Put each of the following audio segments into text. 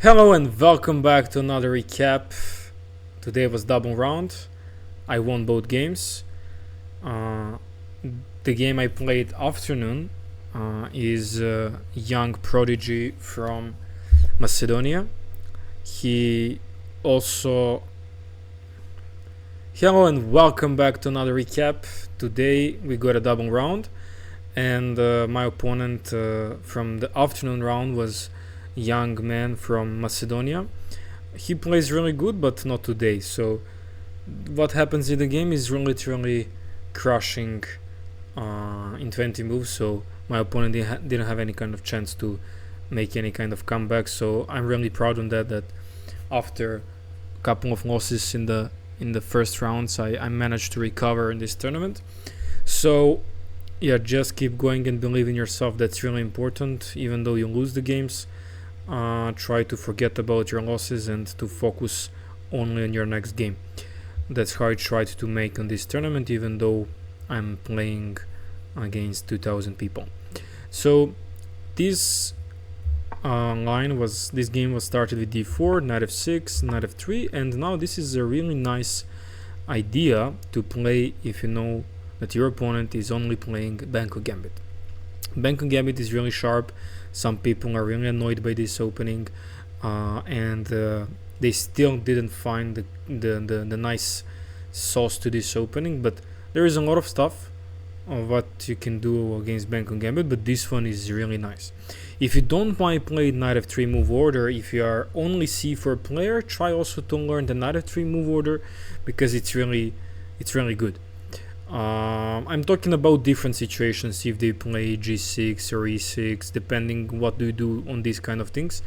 Hello and welcome back to another recap. Today was double round. I won both games. The game I played afternoon is young prodigy from Macedonia. He also... Hello and welcome back to another recap. Today we got a double round, and my opponent from the afternoon round was young man from Macedonia. He plays really good, but not today. So what happens in the game is literally crushing in 20 moves. So my opponent didn't have any kind of chance to make any kind of comeback. So I'm really proud on that after a couple of losses in the first rounds, I managed to recover in this tournament. So yeah, just keep going and believe in yourself. That's really important. Even though you lose the games, try to forget about your losses and to focus only on your next game. That's how I tried to make on this tournament, even though I'm playing against 2,000 people. So this game was started with d4, knight f6, knight f3, and now this is a really nice idea to play if you know that your opponent is only playing Benko gambit. Benko gambit is really sharp. Some people are really annoyed by this opening, and they still didn't find the nice sauce to this opening. But there is a lot of stuff of what you can do against Benko gambit, but this one is really nice. If you don't want to play knight f3 move order, if you are only c4 player, try also to learn the knight f3 move order, because it's really good. I'm talking about different situations, if they play g6 or e6, depending what do you do on these kind of things.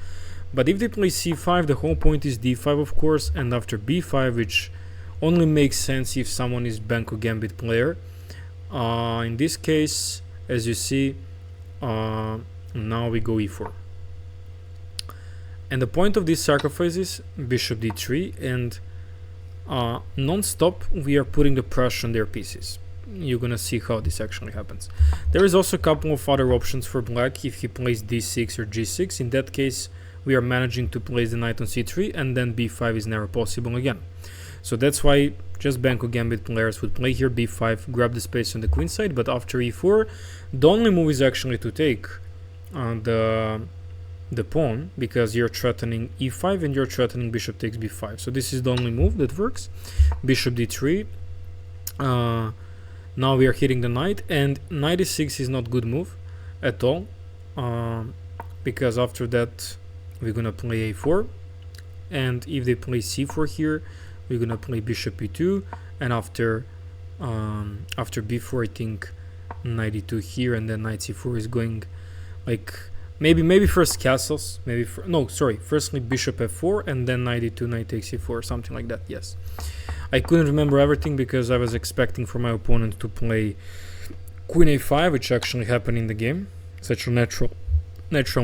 But if they play c5, the whole point is d5, of course, and after b5, which only makes sense if someone is Benko gambit player. In this case, as you see, now we go e4. And the point of this sacrifice is bishop d3, and non-stop we are putting the pressure on their pieces. You're gonna see how this actually happens. There is also a couple of other options for black. If he plays d6 or g6, in that case we are managing to place the knight on c3, and then b5 is never possible again. So that's why just Benko gambit players would play here b5, grab the space on the queen side, but after e4 the only move is actually to take the pawn, because you're threatening e5 and you're threatening bishop takes b5. So this is the only move that works. Bishop d3. Now we are hitting the knight, and knight e6 is not good move at all, because after that we're gonna play a4, and if they play c4 here, we're gonna play bishop e2, and after b4 I think knight e2 here, and then knight c4 is going like maybe first castles, firstly bishop f4 and then knight e2, knight takes e4, something like that. Yes, I couldn't remember everything because I was expecting for my opponent to play queen a5, which actually happened in the game, such a natural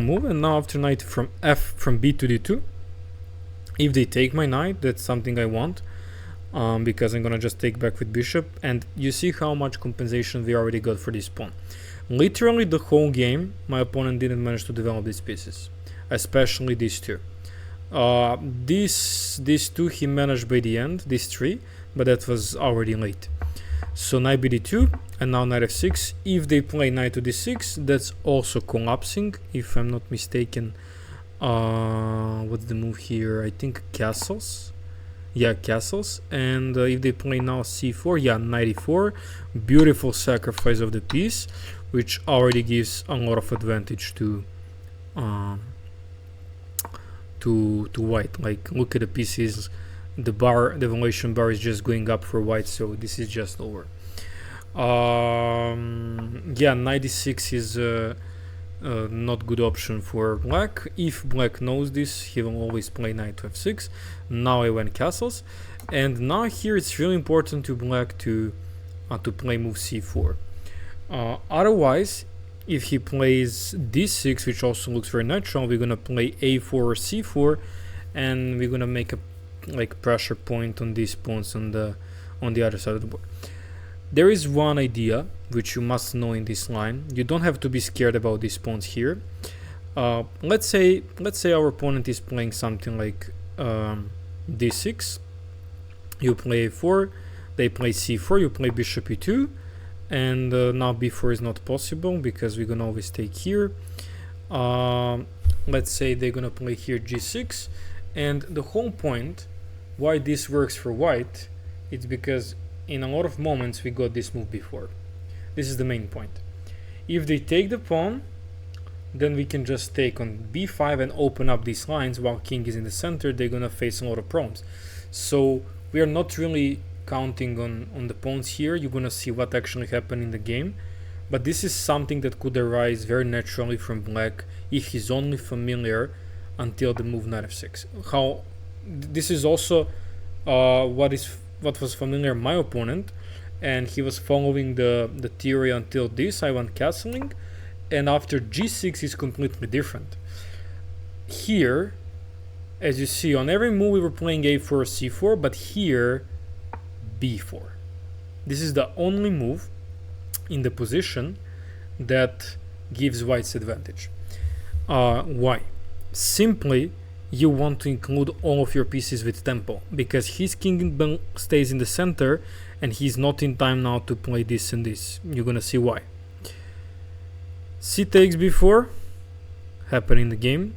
move. And now after knight from b to d2, if they take my knight, that's something I want, because I'm gonna just take back with bishop, and you see how much compensation we already got for this pawn. Literally the whole game my opponent didn't manage to develop these pieces, especially these two. These two he managed by the end, these three, but that was already late. So knight bd2, and now knight f6. If they play knight to d6, that's also collapsing, if I'm not mistaken. What's the move here? I think castles. Yeah, castles. And if they play now c4, yeah, knight e4. Beautiful sacrifice of the piece, which already gives a lot of advantage to white. Like, look at the pieces, the evaluation bar is just going up for white, so this is just over. Yeah, knight e6 is not good option for black. If black knows this, he will always play knight to f6. Now I went castles, and now here it's really important to black to play move c4. Otherwise, if he plays d6, which also looks very natural, we're gonna play a4 or c4, and we're gonna make a pressure point on these pawns on the other side of the board. There is one idea which you must know in this line. You don't have to be scared about these pawns here. Let's say our opponent is playing something like d6. You play a4, they play c4, you play bishop e2, and now b4 is not possible because we're gonna always take here. Let's say they're gonna play here g6, and the whole point why this works for white, it's because in a lot of moments we got this move before. This is the main point. If they take the pawn, then we can just take on b5 and open up these lines while king is in the center. They're gonna face a lot of problems. So we are not really counting on the pawns here. You're gonna see what actually happened in the game, but this is something that could arise very naturally from black if he's only familiar until the move knight f6. How this is also what was familiar my opponent, and he was following the theory until this. I went castling, and after g6 is completely different. Here, as you see, on every move we were playing a4 c4, but here b4. This is the only move in the position that gives white's advantage. Why? Simply, you want to include all of your pieces with tempo, because his king stays in the center and he's not in time now to play this and this. You're gonna see why. C takes b4 happened in the game,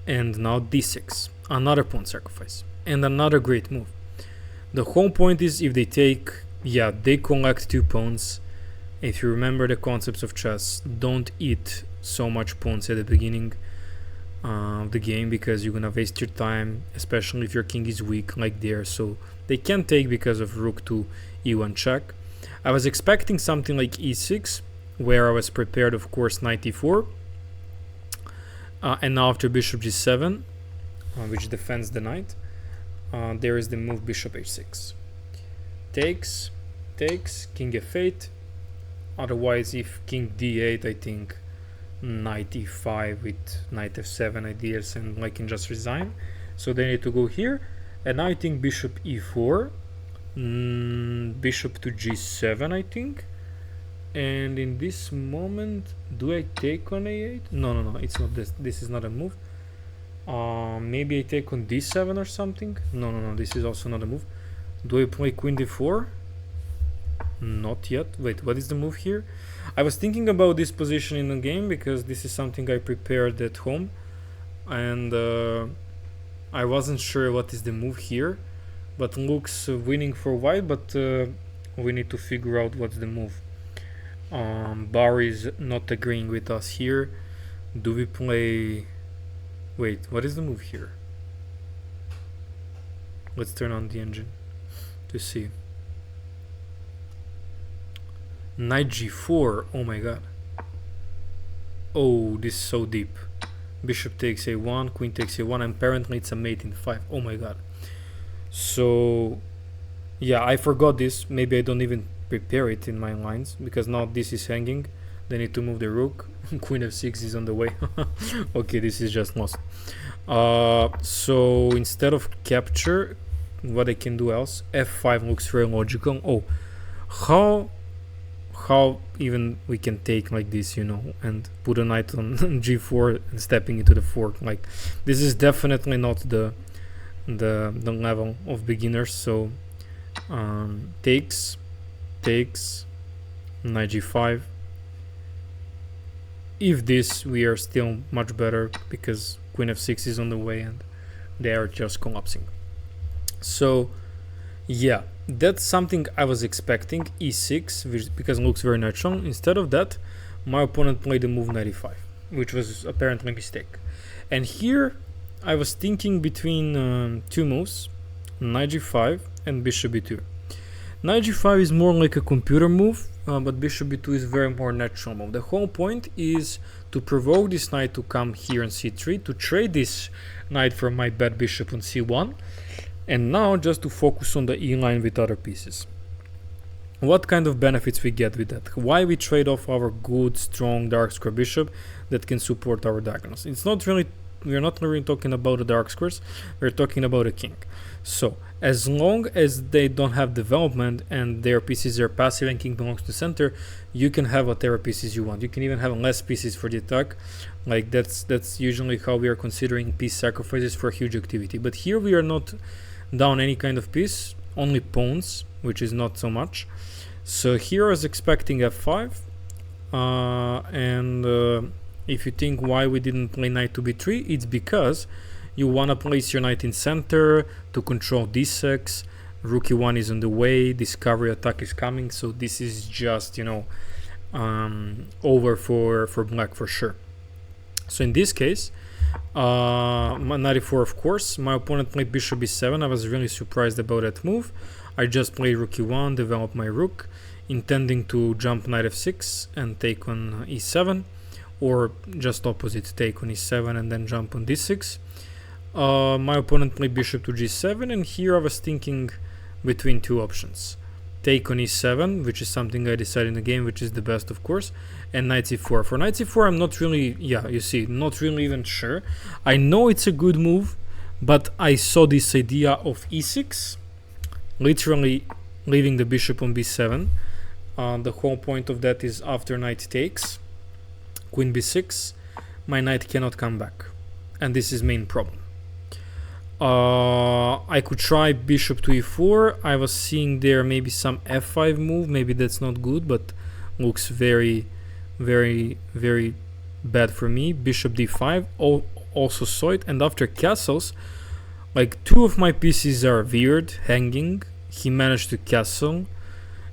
and now d6, another pawn sacrifice, and another great move. The whole point is, if they take, yeah, they collect 2 pawns. If you remember the concepts of chess, don't eat so much pawns at the beginning of the game, because you're gonna waste your time, especially if your king is weak like there. So they can't take because of rook to e1 check. I was expecting something like e6, where I was prepared, of course, knight e4, and now after bishop g7, which defends the knight, there is the move bishop h6. Takes, king f8. Otherwise, if king d8, I think knight e5 with knight f7 ideas, and I can just resign. So they need to go here, and I think bishop e4, bishop to g7, I think. And in this moment, do I take on a8? No, it's not this. This is not a move. Maybe I take on d7 or something. No, this is also not a move. Do I play queen d4? Not yet. Wait, what is the move here? I was thinking about this position in the game because this is something I prepared at home, and I wasn't sure what is the move here, but looks winning for white, but we need to figure out what's the move. Barry is not agreeing with us here. Do we play... Wait, what is the move here? Let's turn on the engine to see. Knight g4. Oh my god. Oh, this is so deep. Bishop takes a1, queen takes a1, and apparently it's a mate in 5. Oh my god. So yeah, I forgot this. Maybe I don't even prepare it in my lines, because now this is hanging. They need to move the rook. Queen f6 is on the way. Okay, this is just lost. So instead of capture, what I can do else? f5 looks very logical. Oh, how even we can take like this, you know, and put a knight on g4 and stepping into the fork. Like, this is definitely not the level of beginners. So takes knight g5. If this, we are still much better because queen f6 is on the way and they are just collapsing. So yeah, that's something I was expecting, e6, which, because it looks very natural. Instead of that, my opponent played the move knight e5, which was apparently a mistake. And here I was thinking between 2 moves, knight g5 and bishop b2. Knight g5 is more like a computer move, but bishop b2 is very more natural move. The whole point is to provoke this knight to come here on c3, to trade this knight for my bad bishop on c1, and now just to focus on the e line with other pieces. What kind of benefits we get with that? Why we trade off our good, strong, dark square bishop that can support our diagonals? It's not really we're not really talking about the dark squares, we're talking about a king. So as long as they don't have development and their pieces are passive and king belongs to center, you can have whatever pieces you want. You can even have less pieces for the attack. Like that's usually how we are considering piece sacrifices for huge activity. But here we are not down any kind of piece, only pawns, which is not so much. So here I was expecting f5, and if you think why we didn't play knight to b3, it's because you want to place your knight in center to control d6. Rook e1 is on the way, discovery attack is coming, so this is just, you know, over for black for sure. So in this case, knight e4, of course. My opponent played bishop b7. I was really surprised about that move. I just played rook e1, developed my rook, intending to jump knight f6 and take on e7, or just opposite, take on e7 and then jump on d6. My opponent played bishop to g7, and here I was thinking between two options. Take on e7, which is something I decided in the game, which is the best, of course, and knight c4. For knight c4, I'm not really, you see, not really even sure. I know it's a good move, but I saw this idea of e6, literally leaving the bishop on b7. The whole point of that is after knight takes, queen b6, my knight cannot come back, and this is main problem. I could try bishop to e4. I was seeing there maybe some f5 move. Maybe that's not good, but looks very, very, very bad for me. Bishop d5, also saw it. And after castles, like two of my pieces are weird, hanging. He managed to castle.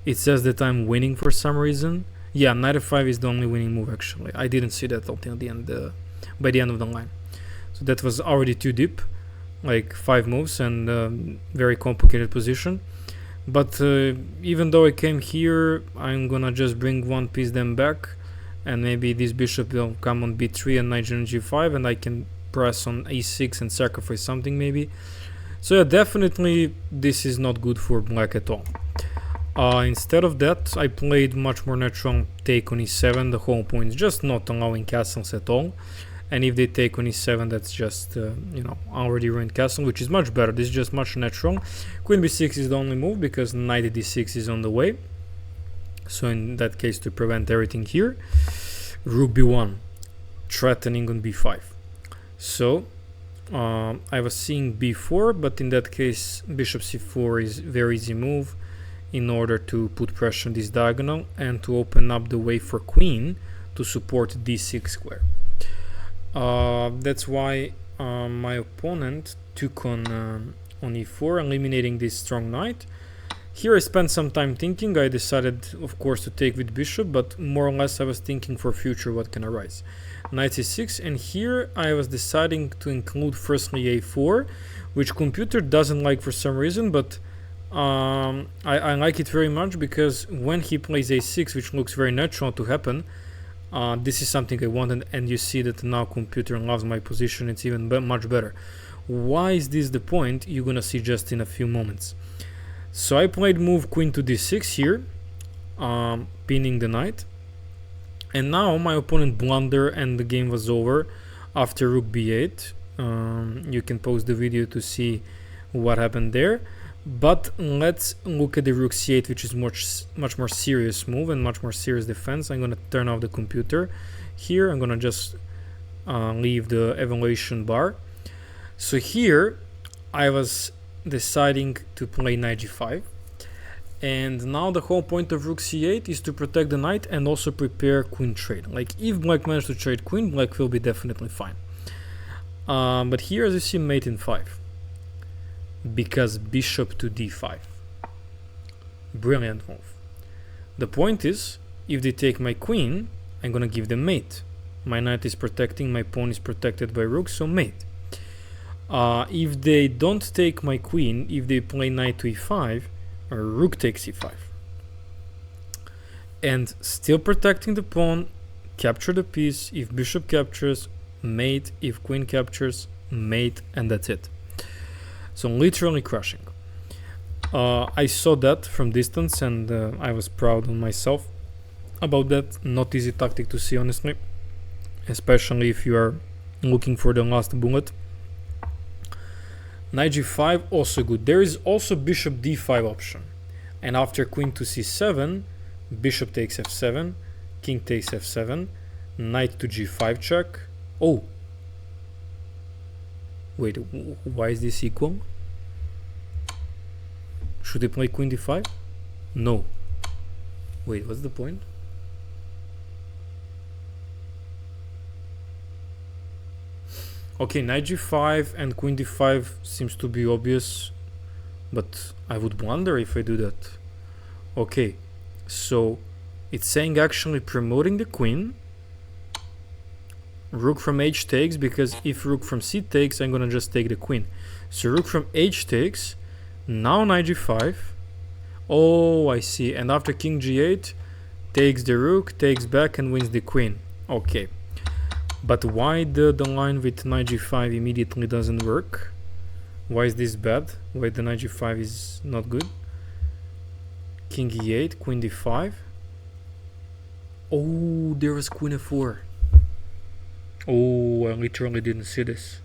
It says that I'm winning for some reason. Yeah, knight f5 is the only winning move actually. I didn't see that until the end, by the end of the line. So that was already too deep. Like 5 moves and very complicated position. But even though I came here, I'm gonna just bring one piece then back, and maybe this bishop will come on b3 and knight on g5, and I can press on e6 and sacrifice something maybe. So yeah, definitely this is not good for black at all. Instead of that, I played much more natural take on e7. The whole point is just not allowing castles at all. And if they take on e7, that's just, you know, already ruined castle, which is much better. This is just much natural. Queen b6 is the only move because knight d6 is on the way. So in that case, to prevent everything here, rook b1, threatening on b5. So I was seeing b4, but in that case, bishop c4 is very easy move in order to put pressure on this diagonal and to open up the way for queen to support d6 square. That's why my opponent took on e4, eliminating this strong knight. Here I spent some time thinking. I decided, of course, to take with bishop, but more or less I was thinking for future what can arise. Knight c6, and here I was deciding to include firstly a4, which computer doesn't like for some reason, but I like it very much because when he plays a6, which looks very natural to happen, this is something I wanted, and you see that now computer loves my position. It's even much better. Why is this the point? You're gonna see just in a few moments. So I played move queen to d6 here, pinning the knight, and now my opponent blundered and the game was over after rook b8. You can pause the video to see what happened there. But let's look at the rook c8, which is much more serious move and much more serious defense. I'm gonna turn off the computer here. I'm gonna just leave the evaluation bar. So here I was deciding to play knight g5, and now the whole point of rook c8 is to protect the knight and also prepare queen trade. Like if black managed to trade queen, black will be definitely fine. But here, as you see, mate in 5. Because bishop to d5. Brilliant move. The point is, if they take my queen, I'm gonna give them mate. My knight is protecting, my pawn is protected by rook, so mate. If they don't take my queen, if they play knight to e5, or rook takes e5, and still protecting the pawn, capture the piece. If bishop captures, mate. If queen captures, mate, and that's it. So literally crushing. I saw that from distance, and I was proud of myself about that. Not easy tactic to see, honestly, especially if you are looking for the last bullet. Knight g5 also good. There is also bishop d5 option, and after queen to c7, bishop takes f7, king takes f7, knight to g5 check. Oh, wait, why is this equal? Should I play queen d5? No. Wait, what's the point? Okay, knight g5 and queen d5 seems to be obvious, but I would wonder if I do that. Okay, so it's saying actually promoting the queen. Rook from h takes, because if rook from c takes, I'm gonna just take the queen. So rook from h takes, now knight g5. Oh, I see. And after king g8, takes the rook, takes back and wins the queen. Okay. But why the line with knight g5 immediately doesn't work? Why is this bad? Why the knight g5 is not good? King e8, queen d5. Oh, there was queen f4. Oh, I literally didn't see this.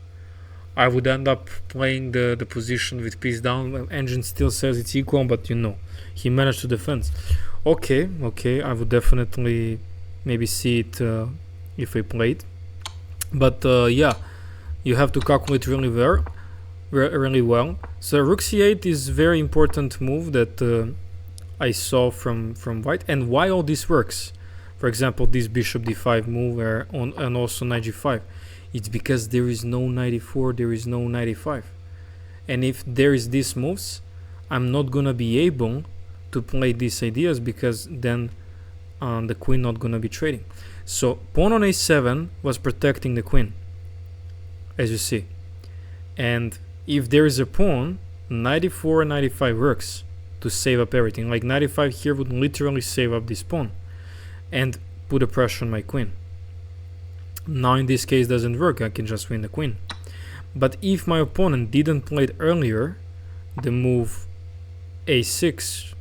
I would end up playing the position with piece down. Engine still says it's equal, but you know, he managed to defend. Okay, I would definitely maybe see it if I played. But yeah, you have to calculate really well. So rook c8 is very important move that I saw from white. And why all this works? For example, this bishop d5 move and also knight g5. It's because there is no knight e4, there is no knight e5. And if there is these moves, I'm not gonna be able to play these ideas, because then the queen not gonna be trading. So pawn on a7 was protecting the queen, as you see. And if there is a pawn, knight e4 and knight e5 works to save up everything. Like knight e5 here would literally save up this pawn and put a pressure on my queen. Now in this case doesn't work, I can just win the queen. But if my opponent didn't play it earlier, the move a6,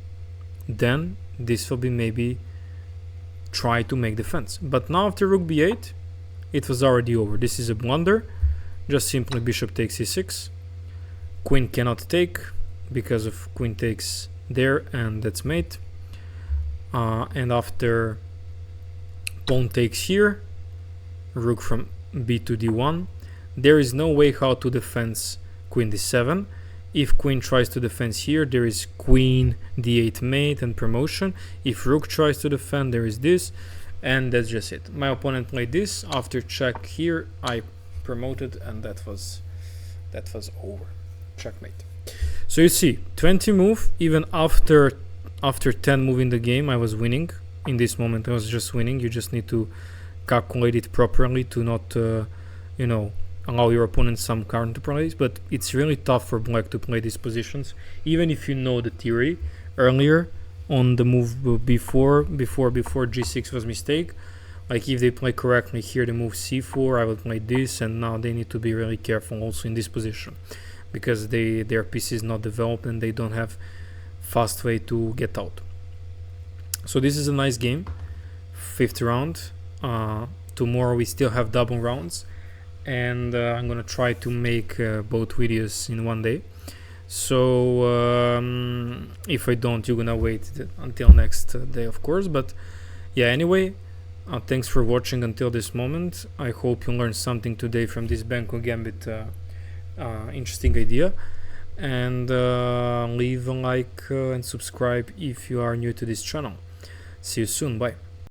then this will be maybe try to make defense. But now after rook b8, it was already over. This is a blunder. Just simply bishop takes e6. Queen cannot take because of queen takes there, and that's mate. And after pawn takes here, rook from b to d1, there is no way how to defend queen d7. If queen tries to defend here, there is queen d8 mate and promotion. If rook tries to defend, there is this, and that's just it. My opponent played this. After check here, I promoted, and that was over. Checkmate. So you see, 20 move, even after 10 move in the game, I was winning. In this moment, I was just winning. You just need to calculate it properly to not, you know, allow your opponent some counter plays. But it's really tough for black to play these positions, even if you know the theory earlier on the move before g6 was mistake. Like if they play correctly here, the move c4, I will play this, and now they need to be really careful also in this position, because their piece is not developed and they don't have fast way to get out. So this is a nice game. 5th round. Tomorrow we still have double rounds, and I'm gonna try to make both videos in one day. So if I don't, you're gonna wait until next day, of course. But yeah, anyway, thanks for watching until this moment. I hope you learned something today from this Benko gambit interesting idea, and leave a like and subscribe if you are new to this channel. See you soon. Bye.